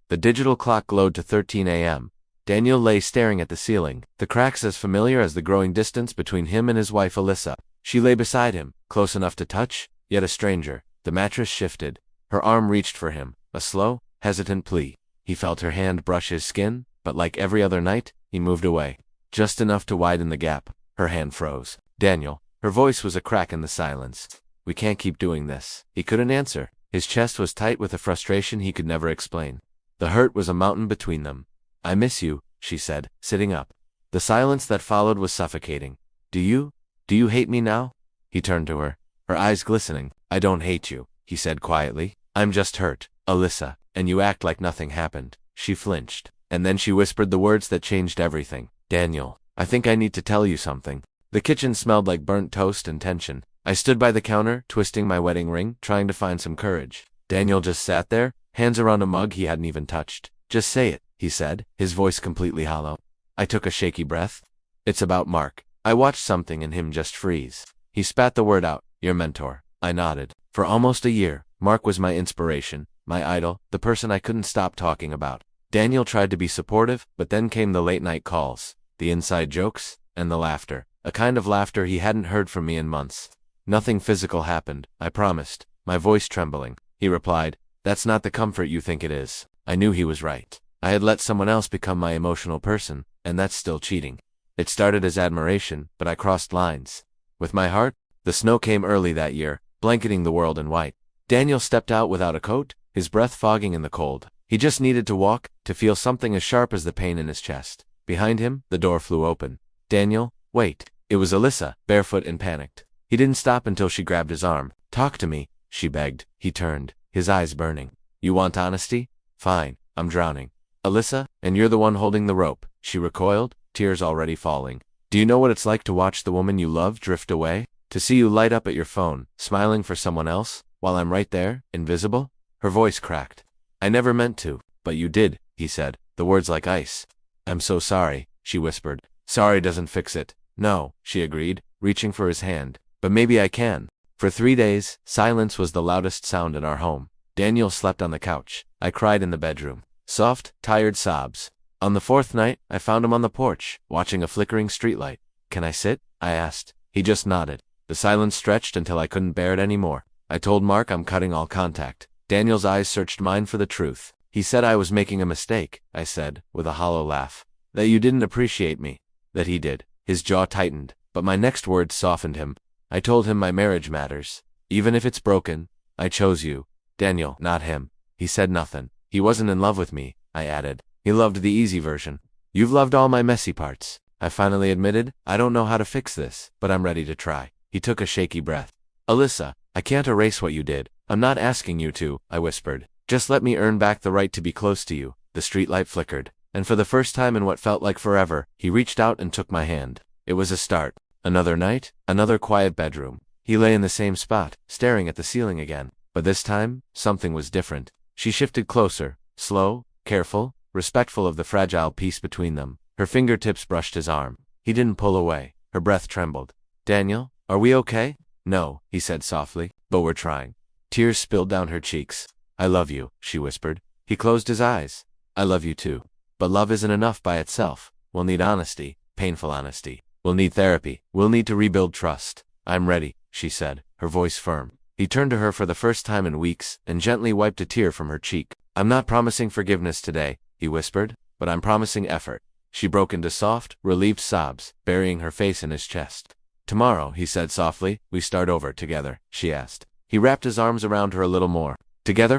The digital clock glowed to 13 a.m. Daniel lay staring at the ceiling, the cracks as familiar as the growing distance between him and his wife Alyssa. She lay beside him, close enough to touch, yet a stranger. The mattress shifted. Her arm reached for him, a slow, hesitant plea. He felt her hand brush his skin, but like every other night, he moved away. Just enough to widen the gap. Her hand froze. Daniel. Her voice was a crack in the silence. We can't keep doing this. He couldn't answer. His chest was tight with a frustration he could never explain. The hurt was a mountain between them. I miss you, she said, sitting up. The silence that followed was suffocating. Do you hate me now? He turned to her, her eyes glistening. I don't hate you, he said quietly. I'm just hurt, Alyssa, and you act like nothing happened. She flinched, and then she whispered the words that changed everything. Daniel, I think I need to tell you something. The kitchen smelled like burnt toast and tension. I stood by the counter, twisting my wedding ring, trying to find some courage. Daniel just sat there, hands around a mug he hadn't even touched. Just say it, he said, his voice completely hollow. I took a shaky breath. It's about Mark. I watched something in him just freeze. He spat the word out, your mentor. I nodded. For almost a year, Mark was my inspiration, my idol, the person I couldn't stop talking about. Daniel tried to be supportive, but then came the late-night calls, the inside jokes, and the laughter, a kind of laughter he hadn't heard from me in months. Nothing physical happened, I promised, my voice trembling. He replied, that's not the comfort you think it is. I knew he was right. I had let someone else become my emotional person, and that's still cheating. It started as admiration, but I crossed lines. With my heart, the snow came early that year, blanketing the world in white. Daniel stepped out without a coat, his breath fogging in the cold. He just needed to walk, to feel something as sharp as the pain in his chest. Behind him, the door flew open. Daniel, wait. It was Alyssa, barefoot and panicked. He didn't stop until she grabbed his arm. Talk to me, she begged. He turned, his eyes burning. You want honesty? Fine, I'm drowning. Alyssa, and you're the one holding the rope. She recoiled, tears already falling. Do you know what it's like to watch the woman you love drift away? To see you light up at your phone, smiling for someone else, while I'm right there, invisible? Her voice cracked. I never meant to, but you did, he said, the words like ice. I'm so sorry, she whispered. Sorry doesn't fix it. No, she agreed, reaching for his hand. But maybe I can. For 3 days, silence was the loudest sound in our home. Daniel slept on the couch. I cried in the bedroom. Soft, tired sobs. On the 4th night, I found him on the porch, watching a flickering streetlight. Can I sit? I asked. He just nodded. The silence stretched until I couldn't bear it anymore. I told Mark I'm cutting all contact. Daniel's eyes searched mine for the truth. He said I was making a mistake, I said, with a hollow laugh. That you didn't appreciate me. That he did. His jaw tightened, but my next words softened him. I told him my marriage matters. Even if it's broken, I chose you. Daniel, not him. He said nothing. He wasn't in love with me, I added. He loved the easy version. You've loved all my messy parts. I finally admitted, I don't know how to fix this, but I'm ready to try. He took a shaky breath. Alyssa, I can't erase what you did. I'm not asking you to, I whispered. Just let me earn back the right to be close to you. The streetlight flickered, and for the first time in what felt like forever, he reached out and took my hand. It was a start. Another night, another quiet bedroom. He lay in the same spot, staring at the ceiling again. But this time, something was different. She shifted closer, slow, careful, respectful of the fragile peace between them. Her fingertips brushed his arm. He didn't pull away. Her breath trembled. Daniel, are we okay? No, he said softly, but we're trying. Tears spilled down her cheeks. I love you, she whispered. He closed his eyes. I love you too. But love isn't enough by itself. We'll need honesty, painful honesty. We'll need therapy. We'll need to rebuild trust. I'm ready, she said, her voice firm. He turned to her for the first time in weeks and gently wiped a tear from her cheek. I'm not promising forgiveness today, he whispered, but I'm promising effort. She broke into soft, relieved sobs, burying her face in his chest. Tomorrow, he said softly, we start over together, she asked. He wrapped his arms around her a little more. Together?